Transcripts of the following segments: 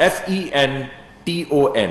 FENTON।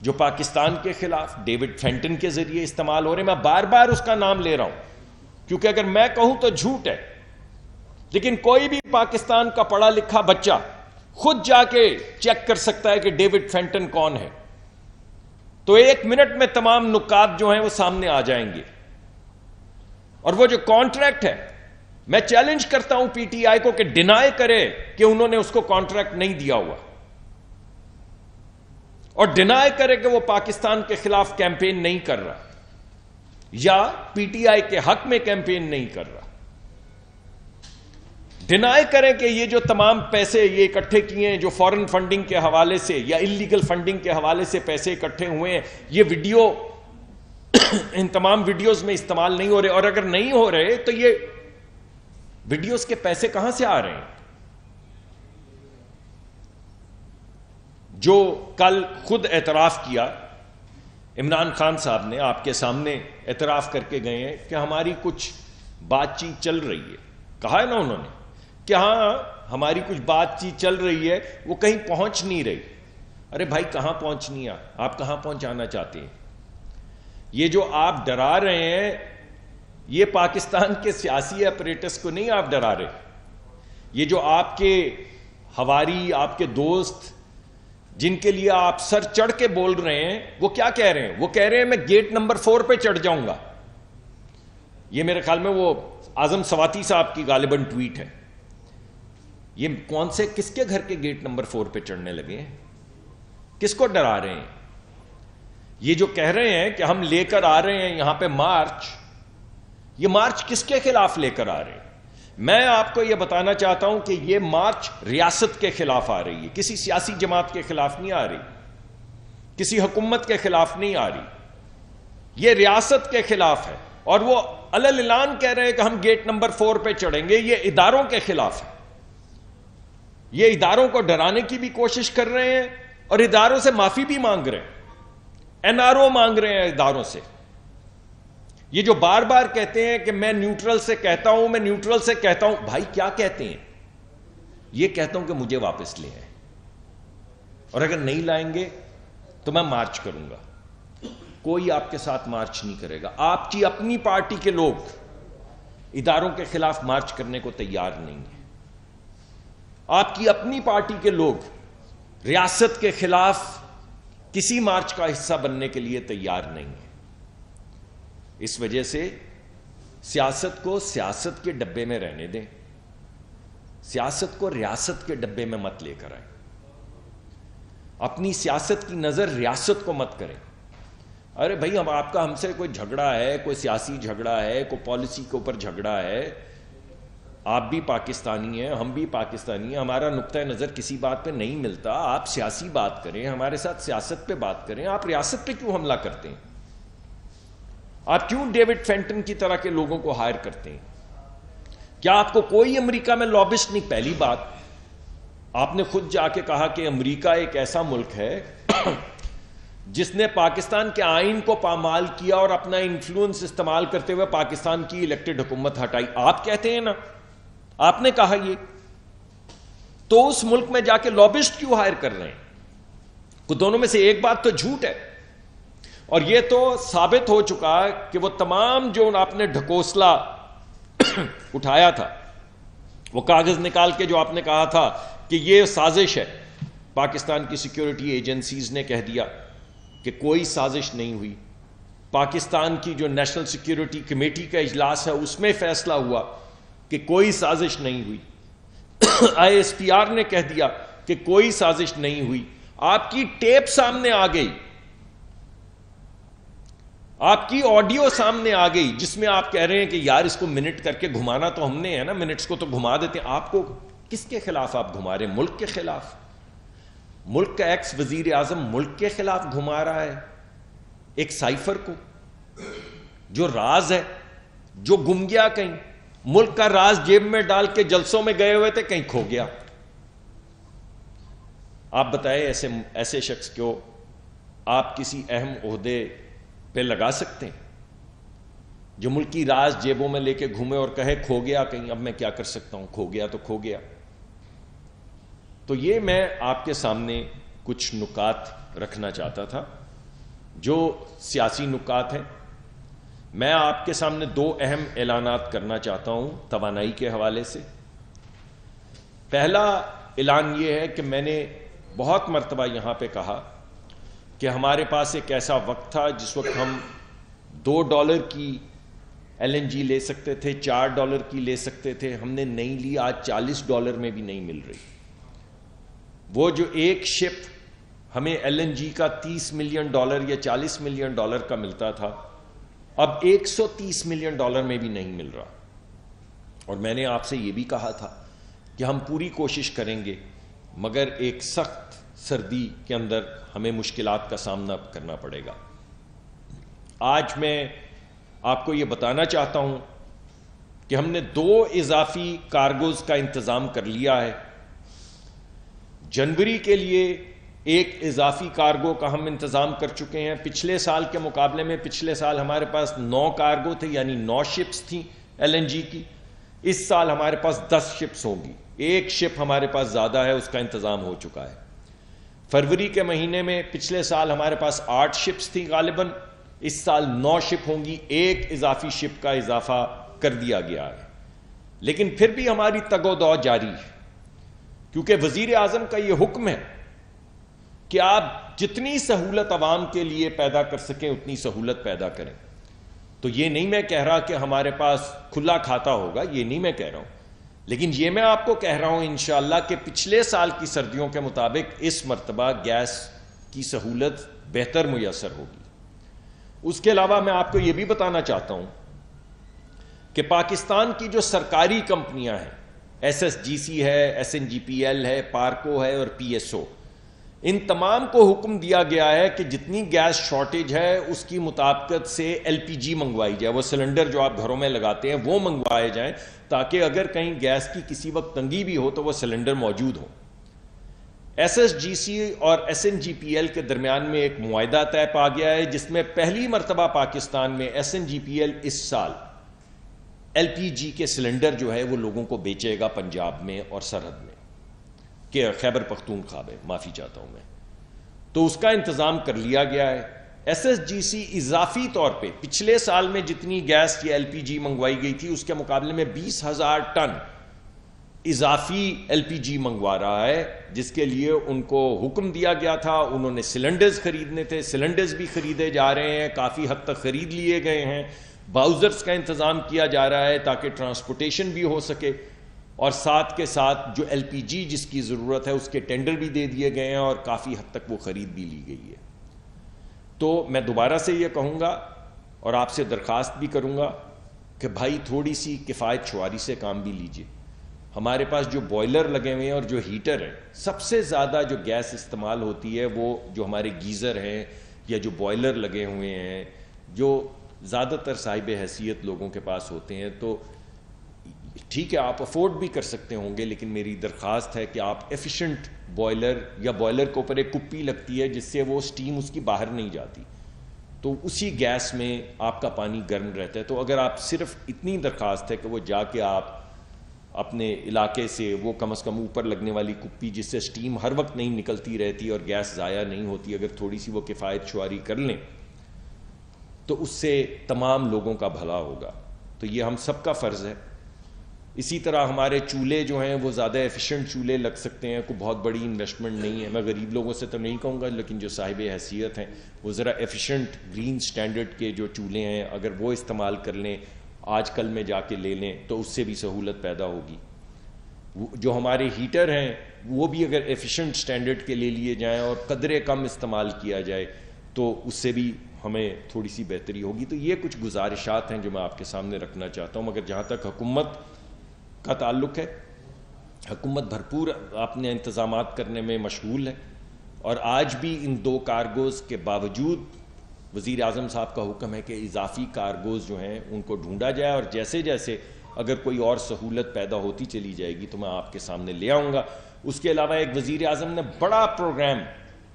جو پاکستان کے خلاف ڈیوڈ فینٹن کے ذریعے استعمال ہو رہے ہیں. میں بار بار اس کا نام لے رہا ہوں کیونکہ اگر میں کہوں تو جھوٹ ہے، لیکن کوئی بھی پاکستان کا پڑھا لکھا بچہ خود جا کے چیک کر سکتا ہے کہ ڈیوڈ فینٹن کون ہے، تو 1 منٹ میں تمام نکات جو ہیں وہ سامنے آ جائیں گے. اور وہ جو کانٹریکٹ ہے، میں چیلنج کرتا ہوں پی ٹی آئی کو کہ ڈینائی کرے کہ انہوں نے اس کو کانٹریکٹ نہیں دیا ہوا، اور ڈینائی کرے کہ وہ پاکستان کے خلاف کیمپین نہیں کر رہا یا پی ٹی آئی کے حق میں کیمپین نہیں کر رہا. ڈینائی کریں کہ یہ جو تمام پیسے یہ اکٹھے کیے ہیں، جو فورن فنڈنگ کے حوالے سے یا اللیگل فنڈنگ کے حوالے سے پیسے اکٹھے ہوئے ہیں، یہ ویڈیو ان تمام ویڈیوز میں استعمال نہیں ہو رہے. اور اگر نہیں ہو رہے تو یہ ویڈیوز کے پیسے کہاں سے آ رہے ہیں؟ جو کل خود اعتراف کیا عمران خان صاحب نے، آپ کے سامنے اعتراف کر کے گئے ہیں کہ ہماری کچھ بات چیت چل رہی ہے. کہا ہے نا انہوں نے کہ ہاں ہماری کچھ بات چیت چل رہی ہے، وہ کہیں پہنچ نہیں رہی. ارے بھائی کہاں پہنچنی ہے؟ آپ کہاں پہنچانا چاہتے ہیں؟ یہ جو آپ ڈرا رہے ہیں، یہ پاکستان کے سیاسی اپریٹس کو نہیں آپ ڈرا رہے. یہ جو آپ کے ہواری، آپ کے دوست جن کے لیے آپ سر چڑھ کے بول رہے ہیں، وہ کیا کہہ رہے ہیں؟ وہ کہہ رہے ہیں میں گیٹ نمبر 4 پہ چڑھ جاؤں گا. یہ میرے خیال میں وہ اعظم سواتی صاحب کی غالباً ٹویٹ ہے. یہ کون سے کس کے گھر کے گیٹ نمبر 4 پہ چڑھنے لگے ہیں؟ کس کو ڈرا رہے ہیں؟ یہ جو کہہ رہے ہیں کہ ہم لے کر آ رہے ہیں یہاں پہ مارچ، یہ مارچ کس کے خلاف لے کر آ رہے ہیں؟ میں آپ کو یہ بتانا چاہتا ہوں کہ یہ مارچ ریاست کے خلاف آ رہی ہے، کسی سیاسی جماعت کے خلاف نہیں آ رہی، کسی حکومت کے خلاف نہیں آ رہی، یہ ریاست کے خلاف ہے. اور وہ علل اعلان کہہ رہے ہیں کہ ہم گیٹ نمبر 4 پہ چڑھیں گے. یہ اداروں کے خلاف ہے. یہ اداروں کو ڈرانے کی بھی کوشش کر رہے ہیں اور اداروں سے معافی بھی مانگ رہے ہیں، این آر او مانگ رہے ہیں اداروں سے. یہ جو بار بار کہتے ہیں کہ میں نیوٹرل سے کہتا ہوں، میں نیوٹرل سے کہتا ہوں، بھائی کیا کہتے ہیں؟ یہ کہتا ہوں کہ مجھے واپس لے آئیں، اور اگر نہیں لائیں گے تو میں مارچ کروں گا. کوئی آپ کے ساتھ مارچ نہیں کرے گا. آپ کی اپنی پارٹی کے لوگ اداروں کے خلاف مارچ کرنے کو تیار نہیں ہیں. آپ کی اپنی پارٹی کے لوگ ریاست کے خلاف کسی مارچ کا حصہ بننے کے لیے تیار نہیں ہیں. اس وجہ سے سیاست کو سیاست کے ڈبے میں رہنے دیں، سیاست کو ریاست کے ڈبے میں مت لے کر آئیں. اپنی سیاست کی نظر ریاست کو مت کریں. ارے بھائی آپ کا ہم سے کوئی جھگڑا ہے، کوئی سیاسی جھگڑا ہے، کوئی پالیسی کے اوپر جھگڑا ہے، آپ بھی پاکستانی ہیں، ہم بھی پاکستانی ہیں، ہمارا نقطہ نظر کسی بات پہ نہیں ملتا. آپ سیاسی بات کریں، ہمارے ساتھ سیاست پہ بات کریں. آپ ریاست پہ کیوں حملہ کرتے ہیں؟ آپ کیوں ڈیوڈ فینٹن کی طرح کے لوگوں کو ہائر کرتے ہیں؟ کیا آپ کو کوئی امریکہ میں لابسٹ نہیں؟ پہلی بات، آپ نے خود جا کے کہا کہ امریکہ ایک ایسا ملک ہے جس نے پاکستان کے آئین کو پامال کیا اور اپنا انفلوئنس استعمال کرتے ہوئے پاکستان کی الیکٹڈ حکومت ہٹائی. آپ کہتے ہیں نا، آپ نے کہا یہ، تو اس ملک میں جا کے لابسٹ کیوں ہائر کر رہے ہیں؟ کو دونوں میں سے ایک بات تو جھوٹ ہے. اور یہ تو ثابت ہو چکا کہ وہ تمام جو آپ نے ڈھکوسلا اٹھایا تھا، وہ کاغذ نکال کے جو آپ نے کہا تھا کہ یہ سازش ہے، پاکستان کی سیکیورٹی ایجنسیز نے کہہ دیا کہ کوئی سازش نہیں ہوئی. پاکستان کی جو نیشنل سیکیورٹی کمیٹی کا اجلاس ہے اس میں فیصلہ ہوا کہ کوئی سازش نہیں ہوئی. آئی ایس پی آر نے کہہ دیا کہ کوئی سازش نہیں ہوئی. آپ کی ٹیپ سامنے آ گئی، آپ کی آڈیو سامنے آ گئی جس میں آپ کہہ رہے ہیں کہ یار اس کو منٹ کر کے گھمانا تو ہم نے ہے نا، منٹس کو تو گھما دیتے ہیں. آپ کو کس کے خلاف آپ گھما رہے ہیں؟ ملک کے خلاف. ملک کا ایکس وزیر اعظم ملک کے خلاف گھما رہا ہے ایک سائفر کو، جو راز ہے، جو گم گیا کہیں. ملک کا راز جیب میں ڈال کے جلسوں میں گئے ہوئے تھے، کہیں کھو گیا. آپ بتائیں ایسے شخص کو آپ کسی اہم عہدے پہ لگا سکتے ہیں جو ملکی راز جیبوں میں لے کے گھومے اور کہے کھو گیا کہیں، اب میں کیا کر سکتا ہوں، کھو گیا تو کھو گیا. تو یہ میں آپ کے سامنے کچھ نکات رکھنا چاہتا تھا. جو سیاسی نکات ہیں، میں آپ کے سامنے دو اہم اعلانات کرنا چاہتا ہوں توانائی کے حوالے سے۔ پہلا اعلان یہ ہے کہ میں نے بہت مرتبہ یہاں پہ کہا کہ ہمارے پاس ایک ایسا وقت تھا جس وقت ہم $2 کی LNG لے سکتے تھے، $4 کی لے سکتے تھے، ہم نے نہیں لی، آج $40 میں بھی نہیں مل رہی۔ وہ جو ایک شپ ہمیں LNG کا $30 ملین یا $40 ملین کا ملتا تھا، اب $130 ملین میں بھی نہیں مل رہا۔ اور میں نے آپ سے یہ بھی کہا تھا کہ ہم پوری کوشش کریں گے، مگر ایک سخت سردی کے اندر ہمیں مشکلات کا سامنا کرنا پڑے گا۔ آج میں آپ کو یہ بتانا چاہتا ہوں کہ ہم نے 2 اضافی کارگوز کا انتظام کر لیا ہے۔ جنوری کے لیے ایک اضافی کارگو کا ہم انتظام کر چکے ہیں۔ پچھلے سال کے مقابلے میں پچھلے سال ہمارے پاس 9 کارگو تھے، یعنی 9 شپس تھیں LNG کی۔ اس سال ہمارے پاس 10 شپس ہوں گی، ایک شپ ہمارے پاس زیادہ ہے، اس کا انتظام ہو چکا ہے۔ فروری کے مہینے میں پچھلے سال ہمارے پاس 8 شپس تھیں غالباً، اس سال 9 شپ ہوں گی، ایک اضافی شپ کا اضافہ کر دیا گیا ہے۔ لیکن پھر بھی ہماری تگ و دو جاری ہے، کیونکہ وزیر اعظم کا یہ حکم ہے کہ آپ جتنی سہولت عوام کے لیے پیدا کر سکیں اتنی سہولت پیدا کریں۔ تو یہ نہیں میں کہہ رہا کہ ہمارے پاس کھلا کھاتا ہوگا، یہ نہیں میں کہہ رہا ہوں، لیکن یہ میں آپ کو کہہ رہا ہوں انشاءاللہ کہ پچھلے سال کی سردیوں کے مطابق اس مرتبہ گیس کی سہولت بہتر میسر ہوگی۔ اس کے علاوہ میں آپ کو یہ بھی بتانا چاہتا ہوں کہ پاکستان کی جو سرکاری کمپنیاں ہیں، SSGC ہے، SNGPL ہے، پارکو ہے اور PSO، ان تمام کو حکم دیا گیا ہے کہ جتنی گیس شارٹیج ہے اس کی مطابقت سے LPG منگوائی جائے، وہ سلنڈر جو آپ گھروں میں لگاتے ہیں وہ منگوائے جائیں، تاکہ اگر کہیں گیس کی کسی وقت تنگی بھی ہو تو وہ سلنڈر موجود ہو۔ SSGC اور SNGPL کے درمیان میں ایک معاہدہ طے پا گیا ہے، جس میں پہلی مرتبہ پاکستان میں SNGPL اس سال LPG کے سلنڈر جو ہے وہ لوگوں کو بیچے گا پنجاب میں اور سرحد میں، کہ خیبر پختونخوا میں، معافی چاہتا ہوں میں۔ تو اس کا انتظام کر لیا گیا ہے۔ SSGC اضافی طور پہ پچھلے سال میں جتنی گیس یا LPG منگوائی گئی تھی اس کے مقابلے میں 20,000 ٹن اضافی LPG منگوا رہا ہے، جس کے لیے ان کو حکم دیا گیا تھا، انہوں نے سلنڈرز خریدنے تھے، سلنڈرز بھی خریدے جا رہے ہیں، کافی حد تک خرید لیے گئے ہیں، باؤزرز کا انتظام کیا جا رہا ہے تاکہ ٹرانسپورٹیشن بھی ہو سکے، اور ساتھ کے ساتھ جو LPG جس کی ضرورت ہے اس کے ٹینڈر بھی دے دیے گئے ہیں اور کافی حد تک وہ خرید بھی لی گئی ہے۔ تو میں دوبارہ سے یہ کہوں گا اور آپ سے درخواست بھی کروں گا کہ بھائی تھوڑی سی کفایت شعاری سے کام بھی لیجئے۔ ہمارے پاس جو بوائلر لگے ہوئے ہیں اور جو ہیٹر ہیں، سب سے زیادہ جو گیس استعمال ہوتی ہے وہ جو ہمارے گیزر ہیں یا جو بوائلر لگے ہوئے ہیں، جو زیادہ تر صاحب حیثیت لوگوں کے پاس ہوتے ہیں، تو ٹھیک ہے آپ افورڈ بھی کر سکتے ہوں گے، لیکن میری درخواست ہے کہ آپ ایفیشنٹ بوائلر یا بوائلر کے اوپر ایک کپی لگتی ہے جس سے وہ سٹیم اس کی باہر نہیں جاتی، تو اسی گیس میں آپ کا پانی گرم رہتا ہے۔ تو اگر آپ صرف اتنی درخواست ہے کہ وہ جا کے آپ اپنے علاقے سے وہ کم از کم اوپر لگنے والی کپی جس سے سٹیم ہر وقت نہیں نکلتی رہتی اور گیس ضائع نہیں ہوتی، اگر تھوڑی سی وہ کفایت شعاری کر لیں تو اس سے تمام لوگوں کا بھلا ہوگا۔ تو یہ ہم سب کا فرض ہے۔ اسی طرح ہمارے چولہے جو ہیں وہ زیادہ ایفیشنٹ چولہے لگ سکتے ہیں، کوئی بہت بڑی انویسٹمنٹ نہیں ہے، میں غریب لوگوں سے تو نہیں کہوں گا، لیکن جو صاحب حیثیت ہیں وہ ذرا ایفیشنٹ گرین سٹینڈرڈ کے جو چولہے ہیں اگر وہ استعمال کر لیں، آج کل میں جا کے لے لیں تو اس سے بھی سہولت پیدا ہوگی۔ جو ہمارے ہیٹر ہیں وہ بھی اگر ایفیشنٹ سٹینڈرڈ کے لے لیے جائیں اور قدرے کم استعمال کیا جائے تو اس سے بھی ہمیں تھوڑی سی بہتری ہوگی۔ تو یہ کچھ گزارشات ہیں جو میں آپ کے سامنے رکھنا چاہتا ہوں، مگر جہاں تک حکومت کا تعلق ہے، حکومت بھرپور اپنے انتظامات کرنے میں مشغول ہے، اور آج بھی ان 2 کارگوز کے باوجود وزیر اعظم صاحب کا حکم ہے کہ اضافی کارگوز جو ہیں ان کو ڈھونڈا جائے، اور جیسے جیسے اگر کوئی اور سہولت پیدا ہوتی چلی جائے گی تو میں آپ کے سامنے لے آؤں گا۔ اس کے علاوہ ایک وزیر اعظم نے بڑا پروگرام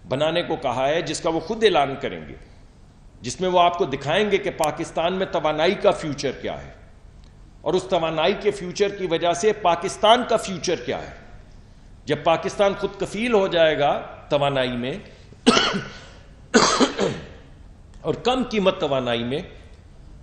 بنانے کو کہا ہے جس کا وہ خود اعلان کریں گے، جس میں وہ آپ کو دکھائیں گے کہ پاکستان میں توانائی کا فیوچر کیا ہے، اور اس توانائی کے فیوچر کی وجہ سے پاکستان کا فیوچر کیا ہے۔ جب پاکستان خود کفیل ہو جائے گا توانائی میں اور کم قیمت توانائی میں،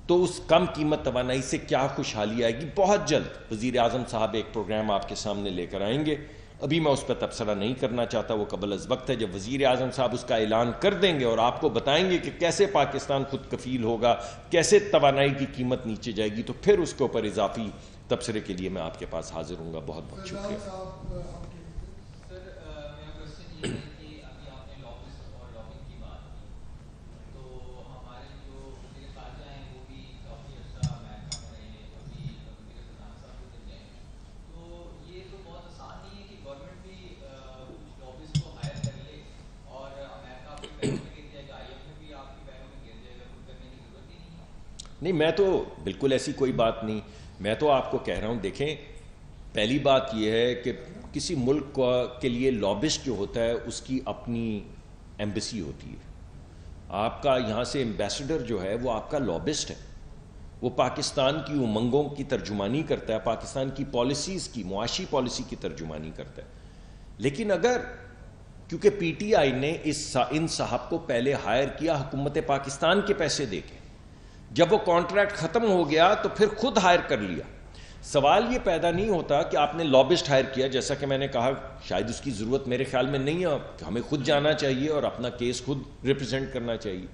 تو اس کم قیمت توانائی سے کیا خوشحالی آئے گی؟ بہت جلد وزیر اعظم صاحب ایک پروگرام آپ کے سامنے لے کر آئیں گے. ابھی میں اس پہ تبصرہ نہیں کرنا چاہتا، وہ قبل از وقت ہے. جب وزیر اعظم صاحب اس کا اعلان کر دیں گے اور آپ کو بتائیں گے کہ کیسے پاکستان خود کفیل ہوگا، کیسے توانائی کی قیمت نیچے جائے گی، تو پھر اس کے اوپر اضافی تبصرے کے لیے میں آپ کے پاس حاضر ہوں گا. بہت بہت شکریہ. نہیں، میں تو بالکل ایسی کوئی بات نہیں. میں تو آپ کو کہہ رہا ہوں، دیکھیں، پہلی بات یہ ہے کہ کسی ملک کے لیے لابسٹ جو ہوتا ہے اس کی اپنی ایمبیسی ہوتی ہے. آپ کا یہاں سے ایمبیسڈر جو ہے وہ آپ کا لابسٹ ہے، وہ پاکستان کی امنگوں کی ترجمانی کرتا ہے، پاکستان کی پالیسیز کی، معاشی پالیسی کی ترجمانی کرتا ہے. لیکن اگر کیونکہ پی ٹی آئی نے ان صاحب کو پہلے ہائر کیا حکومت پاکستان کے پیسے دے کے، جب وہ کانٹریکٹ ختم ہو گیا تو پھر خود ہائر کر لیا. سوال یہ پیدا نہیں ہوتا کہ آپ نے لابسٹ ہائر کیا، جیسا کہ میں نے کہا شاید اس کی ضرورت میرے خیال میں نہیں ہے، کہ ہمیں خود جانا چاہیے اور اپنا کیس خود ریپرزینٹ کرنا چاہیے.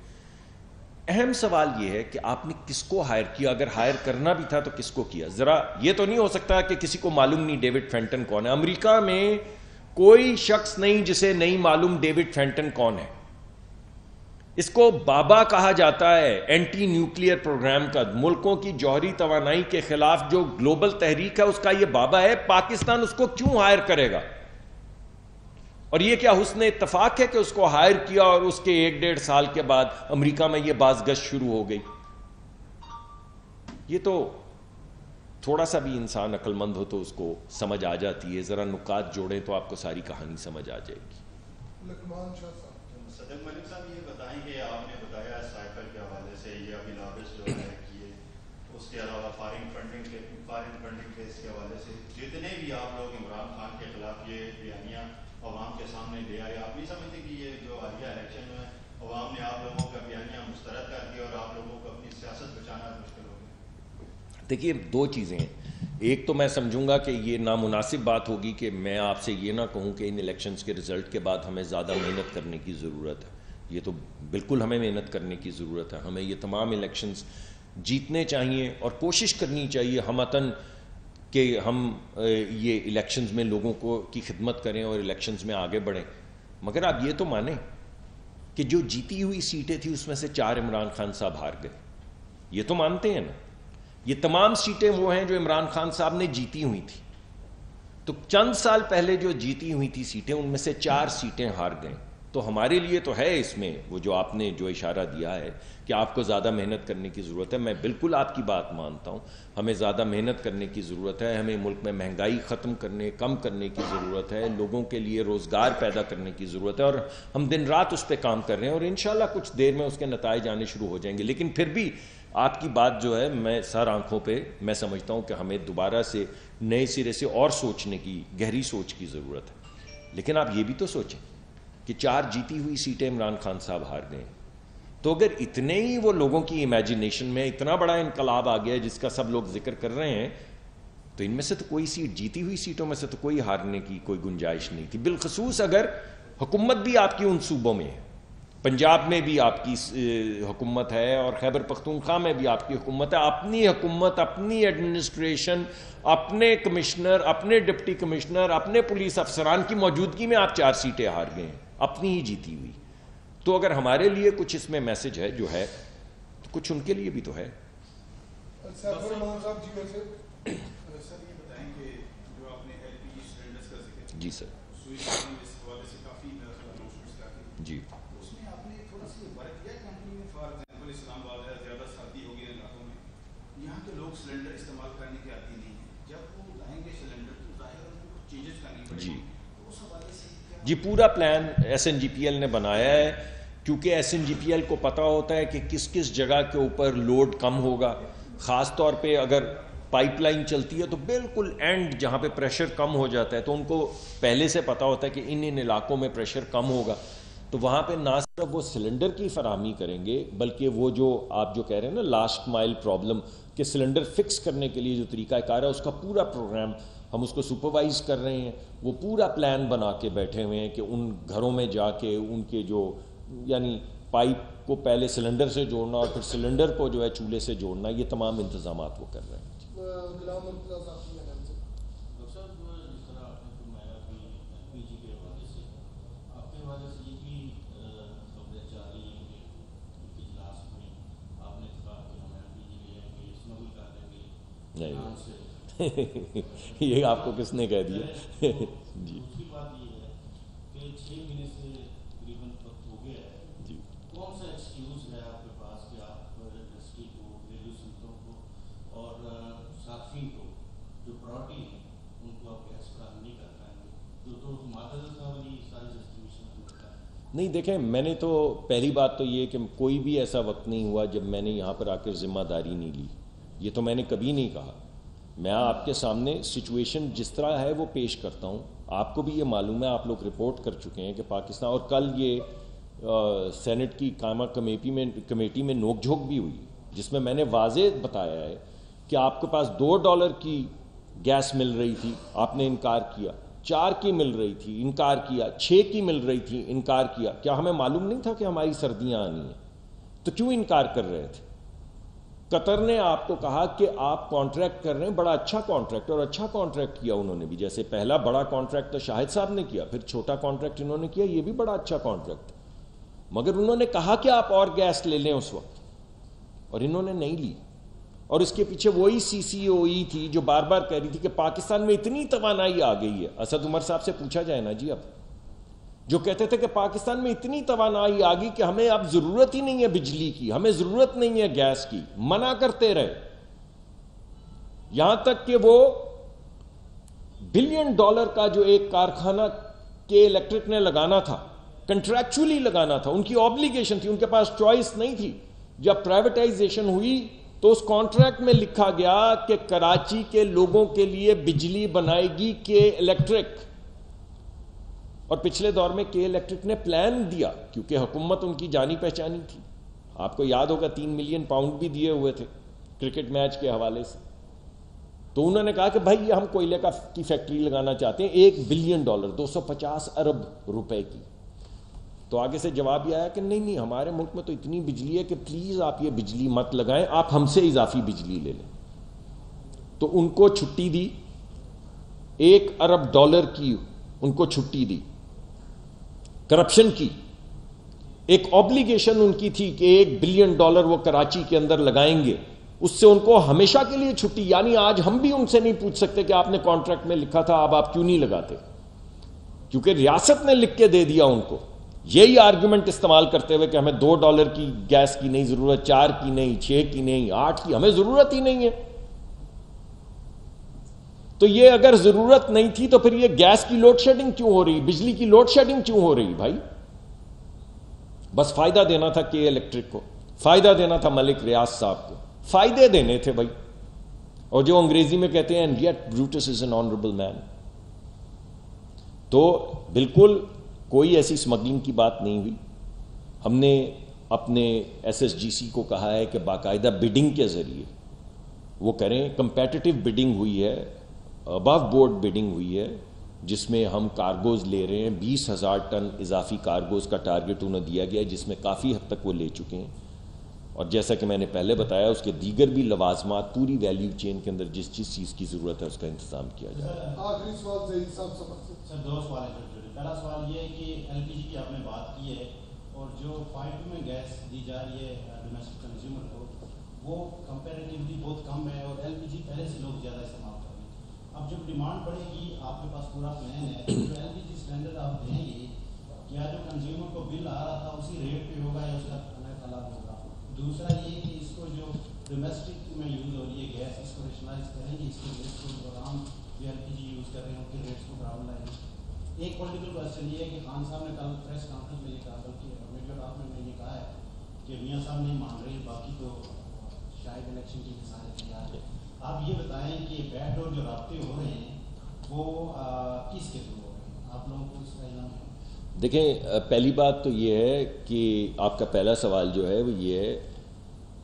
اہم سوال یہ ہے کہ آپ نے کس کو ہائر کیا، اگر ہائر کرنا بھی تھا تو کس کو کیا. ذرا یہ تو نہیں ہو سکتا کہ کسی کو معلوم نہیں ڈیوڈ فینٹن کون ہے. امریکہ میں کوئی شخص نہیں جسے نہیں معلوم ڈیوڈ فینٹن کون ہے. اس کو بابا کہا جاتا ہے اینٹی نیوکلیئر پروگرام کا. ملکوں کی جوہری توانائی کے خلاف جو گلوبل تحریک ہے اس کا یہ بابا ہے. پاکستان اس کو کیوں ہائر کرے گا؟ اور یہ کیا حسن اتفاق ہے کہ اس کو ہائر کیا اور اس کے 1-1.5 سال کے بعد امریکہ میں یہ باز گشت شروع ہو گئی؟ یہ تو تھوڑا سا بھی انسان عقل مند ہو تو اس کو سمجھ آ جاتی ہے. ذرا نکات جوڑیں تو آپ کو ساری کہانی سمجھ آ جائے گی. صدق ملک صاحب یہ بتائیں کہ آپ نے بتایا سائیکل کے حوالے سے یہ ابھی لابس جو ہے کیے، اس کے علاوہ فارن فنڈنگ کیس کے حوالے سے جتنے بھی آپ لوگ عمران خان کے خلاف یہ بیانیاں عوام کے سامنے لے آئے، آپ نہیں سمجھتے کہ یہ جو حالیہ الیکشن میں عوام نے آپ لوگوں کا بیانیاں مسترد کر دیا اور آپ لوگوں کو اپنی سیاست بچانا مشکل ہو گیا؟ دیکھیے، دو چیزیں ہیں. ایک تو میں سمجھوں گا کہ یہ نامناسب بات ہوگی کہ میں آپ سے یہ نہ کہوں کہ ان الیکشنز کے رزلٹ کے بعد ہمیں زیادہ محنت کرنے کی ضرورت ہے. یہ تو بالکل ہمیں محنت کرنے کی ضرورت ہے. ہمیں یہ تمام الیکشنز جیتنے چاہیے اور کوشش کرنی چاہیے ہمتاً کہ ہم یہ الیکشنز میں لوگوں کی خدمت کریں اور الیکشنز میں آگے بڑھیں. مگر آپ یہ تو مانیں کہ جو جیتی ہوئی سیٹیں تھیں اس میں سے 4 عمران خان صاحب ہار گئے. یہ تو مانتے ہیں نا؟ یہ تمام سیٹیں وہ ہیں جو عمران خان صاحب نے جیتی ہوئی تھی. تو چند سال پہلے جو جیتی ہوئی تھی سیٹیں، ان میں سے 4 سیٹیں ہار گئیں. تو ہمارے لیے تو ہے اس میں وہ جو آپ نے جو اشارہ دیا ہے کہ آپ کو زیادہ محنت کرنے کی ضرورت ہے. میں بالکل آپ کی بات مانتا ہوں، ہمیں زیادہ محنت کرنے کی ضرورت ہے. ہمیں ملک میں مہنگائی کم کرنے کی ضرورت ہے. لوگوں کے لیے روزگار پیدا کرنے کی ضرورت ہے، اور ہم دن رات اس پہ کام کر رہے ہیں، اور انشاءاللہ کچھ دیر میں اس کے نتائج آنے شروع ہو جائیں گے. لیکن پھر بھی آپ کی بات جو ہے میں سر آنکھوں پہ میں سمجھتا ہوں کہ ہمیں دوبارہ سے نئے سرے سے اور سوچنے کی، گہری سوچ کی ضرورت ہے. لیکن آپ یہ بھی تو سوچیں کہ 4 جیتی ہوئی سیٹیں عمران خان صاحب ہار گئے. تو اگر اتنے ہی وہ لوگوں کی امیجنیشن میں اتنا بڑا انقلاب آ گیا جس کا سب لوگ ذکر کر رہے ہیں، تو ان میں سے تو کوئی سیٹ، جیتی ہوئی سیٹوں میں سے تو کوئی ہارنے کی کوئی گنجائش نہیں تھی. بالخصوص اگر حکومت بھی آپ کی ان صوبوں میں ہے، پنجاب میں بھی آپ کی حکومت ہے اور خیبر پختونخوا میں بھی آپ کی حکومت ہے. اپنی حکومت، اپنی ایڈمنسٹریشن، اپنے کمشنر، اپنے ڈپٹی کمشنر، اپنے پولیس افسران کی موجودگی میں آپ 4 سیٹیں ہار گئے ہیں، اپنی ہی جیتی ہوئی. تو اگر ہمارے لیے کچھ اس میں میسج ہے جو ہے، تو کچھ ان کے لیے بھی تو ہے. سر یہ بتائیں کہ جو آپ نے ایل پی جی سلنڈرز کا ذکر، جی سر. اس حوالے سے کافی اناؤنسمنٹس کافی، جی اس میں آپ نے تھوڑا سی ورک کیا کمپنی میں. فار ایگزامپل اسلام آباد ہے، زیادہ سردی ہوگی علاقوں میں، یہاں کے لوگ سلنڈر استعمال کرنے کے عادی نہیں ہیں. جب وہ لائیں گے سلنڈر تو ظاہر ہے ان کو چینجز کرنی پڑے گی. اس حوالے سے جی پورا plan S N G P L نے بنایا ہے، کیونکہ S N G P L کو پتہ ہوتا ہے کہ کس کس جگہ کے اوپر لوڈ کم ہوگا. خاص طور پہ اگر پائپ لائن چلتی ہے تو بالکل اینڈ جہاں پہ پریشر کم ہو جاتا ہے، تو ان کو پہلے سے پتہ ہوتا ہے کہ ان علاقوں میں پریشر کم ہوگا. تو وہاں پہ نہ صرف وہ سلنڈر کی فراہمی کریں گے بلکہ وہ جو آپ جو کہہ رہے ہیں نا لاسٹ مائل پرابلم کہ سلنڈر فکس کرنے کے لیے جو طریقہ کار ہے اس کا پورا پروگرام ہم اس کو سپروائز کر رہے ہیں. وہ پورا پلان بنا کے بیٹھے ہوئے ہیں کہ ان گھروں میں جا کے ان کے جو یعنی پائپ کو پہلے سلنڈر سے جوڑنا اور پھر سلنڈر کو جو ہے چولہے سے جوڑنا, یہ تمام انتظامات وہ کر رہے ہیں. نہیں یہ آپ کو کس نے کہہ دیا؟ جی دوسری بات یہ ہے کہ 6 مہینے سے تقریباً وقت ہو گیا ہے, جی کون سا ایکسکیوز ہے آپ کے پاس کہ آپ انڈسٹری کو, ریڈیو سنٹروں کو اور صارفین کو جو پرائرٹی ہے ان کو آپ گیس فراہم نہیں کر پائیں گے؟ تو معدل تھا والی ساری ڈسٹریبیوشن ہوتا ہے. نہیں دیکھیں, میں نے تو پہلی بات تو یہ کہ کوئی بھی ایسا وقت نہیں ہوا جب میں نے یہاں پر آ کر ذمہ داری نہیں لی. یہ تو میں نے کبھی نہیں کہا. میں آپ کے سامنے سچویشن جس طرح ہے وہ پیش کرتا ہوں. آپ کو بھی یہ معلوم ہے, آپ لوگ رپورٹ کر چکے ہیں کہ پاکستان, اور کل یہ سینٹ کی قائمہ کمیٹی میں نوک جھوک بھی ہوئی جس میں نے واضح بتایا ہے کہ آپ کے پاس $2 کی گیس مل رہی تھی, آپ نے انکار کیا. 4 کی مل رہی تھی, انکار کیا. 6 کی مل رہی تھی, انکار کیا. کیا ہمیں معلوم نہیں تھا کہ ہماری سردیاں آنی ہیں؟ تو کیوں انکار کر رہے تھے؟ قطر نے آپ کو کہا کہ آپ کانٹریکٹ کر رہے ہیں, بڑا اچھا کانٹریکٹ, اور اچھا کانٹریکٹ کیا انہوں نے بھی. جیسے پہلا بڑا کانٹریکٹ تو شاہد صاحب نے کیا, پھر چھوٹا کانٹریکٹ انہوں نے کیا, یہ بھی بڑا اچھا کانٹریکٹ. مگر انہوں نے کہا کہ آپ اور گیس لے لیں اس وقت, اور انہوں نے نہیں لی. اور اس کے پیچھے وہی CCOE تھی جو بار بار کہہ رہی تھی کہ پاکستان میں اتنی توانائی آ گئی ہے. اسد عمر صاحب سے پوچھا جائے نا جی, اب جو کہتے تھے کہ پاکستان میں اتنی توانائی آ گئی کہ ہمیں اب ضرورت ہی نہیں ہے بجلی کی, ہمیں ضرورت نہیں ہے گیس کی, منع کرتے رہے. یہاں تک کہ وہ $1 بلین کا جو ایک کارخانہ کے الیکٹرک نے لگانا تھا, کنٹریکچولی لگانا تھا, ان کی آبلیگیشن تھی, ان کے پاس چوائس نہیں تھی. جب پرائیویٹائزیشن ہوئی تو اس کانٹریکٹ میں لکھا گیا کہ کراچی کے لوگوں کے لیے بجلی بنائے گی کے الیکٹرک. اور پچھلے دور میں کے الیکٹرک نے پلان دیا, کیونکہ حکومت ان کی جانی پہچانی تھی. آپ کو یاد ہوگا 3 ملین پاؤنڈ بھی دیے ہوئے تھے کرکٹ میچ کے حوالے سے. تو انہوں نے کہا کہ بھائی یہ ہم کوئلے کی فیکٹری لگانا چاہتے ہیں, $1 بلین, 250 ارب روپے کی. تو آگے سے جواب یہ آیا کہ نہیں, ہمارے ملک میں تو اتنی بجلی ہے کہ پلیز آپ یہ بجلی مت لگائیں, آپ ہم سے اضافی بجلی لے لیں. تو ان کو چھٹی دی, $1 ارب کی ان کو چھٹی دی کرپشن کی. ایک آبلیگیشن ان کی تھی کہ $1 بلین وہ کراچی کے اندر لگائیں گے, اس سے ان کو ہمیشہ کے لیے چھٹی. یعنی آج ہم بھی ان سے نہیں پوچھ سکتے کہ آپ نے کانٹریکٹ میں لکھا تھا, اب آپ کیوں نہیں لگاتے, کیونکہ ریاست نے لکھ کے دے دیا ان کو. یہی آرگومنٹ استعمال کرتے ہوئے کہ ہمیں $2 کی گیس کی نہیں ضرورت, 4 کی نہیں, 6 کی نہیں, 8 کی, ہمیں ضرورت ہی نہیں ہے. تو یہ اگر ضرورت نہیں تھی تو پھر یہ گیس کی لوڈ شیڈنگ کیوں ہو رہی, بجلی کی لوڈ شیڈنگ کیوں ہو رہی بھائی؟ بس فائدہ دینا تھا کے الیکٹرک کو, فائدہ دینا تھا ملک ریاض صاحب کو, فائدے دینے تھے بھائی. اور جو انگریزی میں کہتے ہیں and yet Brutus is an honorable man. تو بالکل کوئی ایسی اسمگلنگ کی بات نہیں ہوئی. ہم نے اپنے SSGC کو کہا ہے کہ باقاعدہ بڈنگ کے ذریعے وہ کریں. کمپیٹیٹو بڈنگ ہوئی ہے, ابو بورڈ بڈنگ ہوئی ہے, جس میں ہم کارگوز لے رہے ہیں. 20,000 ٹن اضافی کارگوز کا ٹارگٹ انہیں دیا گیا ہے, جس میں کافی حد تک وہ لے چکے ہیں. اور جیسا کہ میں نے پہلے بتایا, اس کے دیگر بھی لوازمات پوری ویلیو چین کے اندر جس چیز کی ضرورت ہے اس کا انتظام کیا جائے. آخری سوال ظہیر صاحب سے. 2 سوال ہیں. پہلا سوال یہ ہے کہ LPG کی آپ نے بات کی ہے, اور جو پائپ میں گیس دی جا رہی ہے ڈومیسٹک کنزیومر کو, وہ کمپیریٹیولی بہت کم ہے, اور LPG پہلے سے لوگ زیادہ استعمال کر رہے ہیں. اب جب ڈیمانڈ بڑھے گی, آپ کے پاس پورا پلان ہے, جو LPG سلنڈر آپ دیں گے, کیا جو کنزیومر کو بل آ رہا تھا اسی ریٹ پہ ہوگا یا اس کا الگ ہوگا؟ دوسرا یہ کہ اس کو جو ڈومیسٹک میں یوز ہو رہی ہے گیس, اس کو ریشنلائز کریں گے, اس کے ریٹس کو عام جو LPG یوز کر رہے ہیں ان کے ریٹس کو ڈاؤن لائیں گے. ایک پولیٹیکل کوشچن یہ ہے کہ خان صاحب نے کل پریس کانفرنس میں یہ کہا, بلکہ میڈیا ٹاک میں یہ کہا ہے کہ میاں صاحب نہیں مان رہے, باقی تو شاید الیکشن کے لیے سارے تیار ہیں. آپ یہ بتائیں کہ بیک ڈور جو رابطے ہو رہے ہیں وہ کس کے تھرو ہو رہے ہیں, آپ لوگوں کو اس کا علم ہے؟ دیکھیں پہلی بات تو یہ ہے کہ آپ کا پہلا سوال جو ہے وہ یہ ہے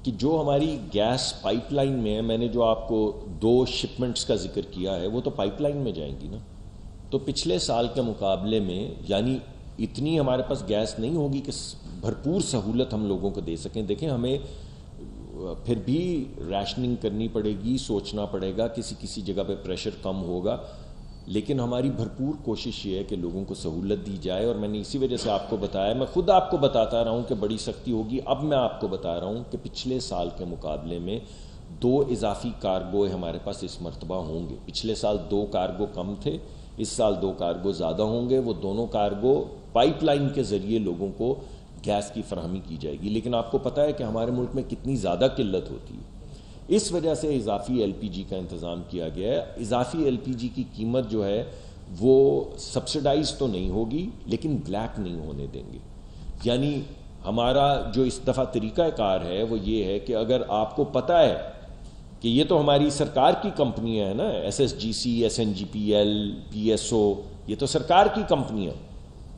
کہ جو ہماری گیس پائپ لائن میں ہے، میں نے جو آپ کو 2 شپمنٹس کا ذکر کیا ہے وہ تو پائپ لائن میں جائیں گی نا، تو پچھلے سال کے مقابلے میں یعنی اتنی ہمارے پاس گیس نہیں ہوگی کہ بھرپور سہولت ہم لوگوں کو دے سکیں. دیکھیں ہمیں پھر بھی ریشننگ کرنی پڑے گی، سوچنا پڑے گا، کسی جگہ پہ پریشر کم ہوگا، لیکن ہماری بھرپور کوشش یہ ہے کہ لوگوں کو سہولت دی جائے. اور میں نے اسی وجہ سے آپ کو بتایا، میں خود آپ کو بتاتا رہا ہوں کہ بڑی سختی ہوگی. اب میں آپ کو بتا رہا ہوں کہ پچھلے سال کے مقابلے میں 2 اضافی کارگو ہمارے پاس اس مرتبہ ہوں گے. پچھلے سال 2 کارگو کم تھے، اس سال 2 کارگو زیادہ ہوں گے. وہ دونوں کارگو پائپ لائن کے ذریعے لوگوں کو گیس کی فراہمی کی جائے گی. لیکن آپ کو پتہ ہے کہ ہمارے ملک میں کتنی زیادہ قلت ہوتی ہے، اس وجہ سے اضافی ایل پی جی کا انتظام کیا گیا ہے. اضافی ایل پی جی کی قیمت جو ہے وہ سبسڈائز تو نہیں ہوگی لیکن بلیک نہیں ہونے دیں گے. یعنی ہمارا جو اس دفعہ طریقہ کار ہے وہ یہ ہے کہ اگر آپ کو پتہ ہے کہ یہ تو ہماری سرکار کی کمپنیاں ہیں نا، S S G C, S N G P L, P S O, یہ تو سرکار کی کمپنیاں،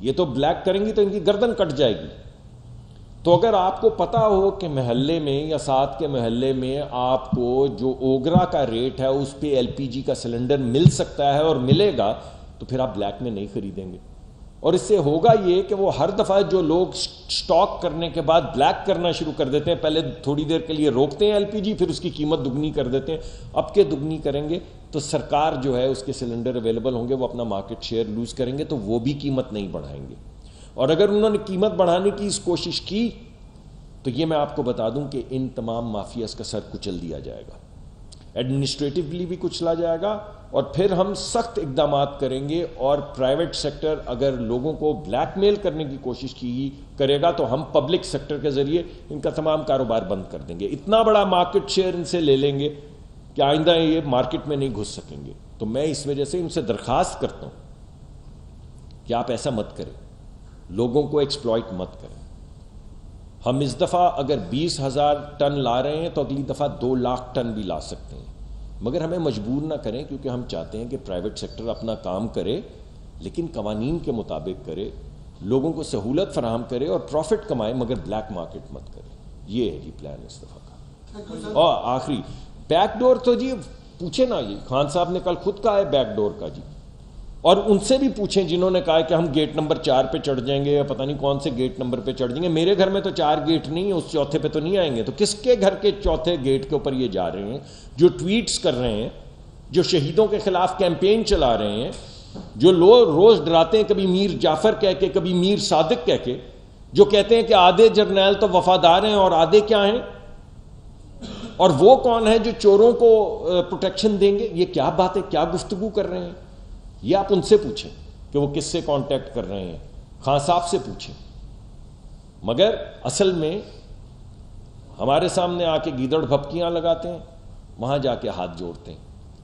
یہ تو بلیک کریں گی تو ان کی گردن کٹ جائے گی. تو اگر آپ کو پتا ہو کہ محلے میں یا ساتھ کے محلے میں آپ کو جو اوگرا کا ریٹ ہے اس پہ ایل پی جی کا سلنڈر مل سکتا ہے اور ملے گا، تو پھر آپ بلیک میں نہیں خریدیں گے. اور اس سے ہوگا یہ کہ وہ ہر دفعہ جو لوگ سٹاک کرنے کے بعد بلیک کرنا شروع کر دیتے ہیں، پہلے تھوڑی دیر کے لیے روکتے ہیں ایل پی جی، پھر اس کی قیمت دگنی کر دیتے ہیں. اب کے دگنی کریں گے تو سرکار جو ہے اس کے سلنڈر اویلیبل ہوں گے، وہ اپنا مارکیٹ شیئر لوز کریں گے، تو وہ بھی قیمت نہیں بڑھائیں گے. اور اگر انہوں نے قیمت بڑھانے کی اس کوشش کی تو یہ میں آپ کو بتا دوں کہ ان تمام مافیاز کا سر کچل دیا جائے گا، ایڈمنسٹریٹولی بھی کچلا جائے گا. اور پھر ہم سخت اقدامات کریں گے، اور پرائیویٹ سیکٹر اگر لوگوں کو بلیک میل کرنے کی کوشش کرے گا تو ہم پبلک سیکٹر کے ذریعے ان کا تمام کاروبار بند کر دیں گے. اتنا بڑا مارکیٹ شیئر ان سے لے لیں گے کہ آئندہ یہ مارکیٹ میں نہیں گھس سکیں گے. تو میں اس وجہ سے ان سے درخواست کرتا ہوں کہ آپ ایسا مت کریں، لوگوں کو ایکسپلائٹ مت کریں. ہم اس دفعہ اگر 20,000 ٹن لا رہے ہیں تو اگلی دفعہ 2 لاکھ ٹن بھی لا سکتے ہیں، مگر ہمیں مجبور نہ کریں، کیونکہ ہم چاہتے ہیں کہ پرائیویٹ سیکٹر اپنا کام کرے لیکن قوانین کے مطابق کرے، لوگوں کو سہولت فراہم کرے اور پروفٹ کمائے، مگر بلیک مارکیٹ مت کرے. یہ ہے جی پلان اس دفعہ کا. اور آخری بیک ڈور تو جی پوچھے نا، جی خان صاحب نے کل خود کہا ہے بیک ڈور کا جی، اور ان سے بھی پوچھیں جنہوں نے کہا کہ ہم گیٹ نمبر 4 پہ چڑھ جائیں گے یا پتہ نہیں کون سے گیٹ نمبر پہ چڑھ جائیں گے. میرے گھر میں تو 4 گیٹ نہیں ہے، اس چوتھے پہ تو نہیں آئیں گے. تو کس کے گھر کے چوتھے گیٹ کے اوپر یہ جا رہے ہیں؟ جو ٹویٹس کر رہے ہیں، جو شہیدوں کے خلاف کیمپین چلا رہے ہیں، جو لوگ روز ڈراتے ہیں کبھی میر جعفر کہہ کے کبھی میر صادق کہہ کے، جو کہتے ہیں کہ آدھے جرنیل تو وفادار ہیں اور آدھے کیا ہیں، اور وہ کون ہے جو چوروں کو پروٹیکشن دیں گے؟ یہ کیا بات ہے، کیا گفتگو کر رہے ہیں؟ یہ آپ ان سے پوچھیں کہ وہ کس سے کانٹیکٹ کر رہے ہیں، خان صاحب سے پوچھیں. مگر اصل میں ہمارے سامنے آ کے گیدڑ بھپکیاں لگاتے ہیں، وہاں جا کے ہاتھ جوڑتے ہیں.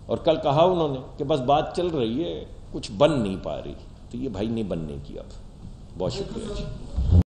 اور کل کہا انہوں نے کہ بس بات چل رہی ہے، کچھ بن نہیں پا رہی. تو یہ بھائی نہیں بننے کی. اب بہت شکریہ جی.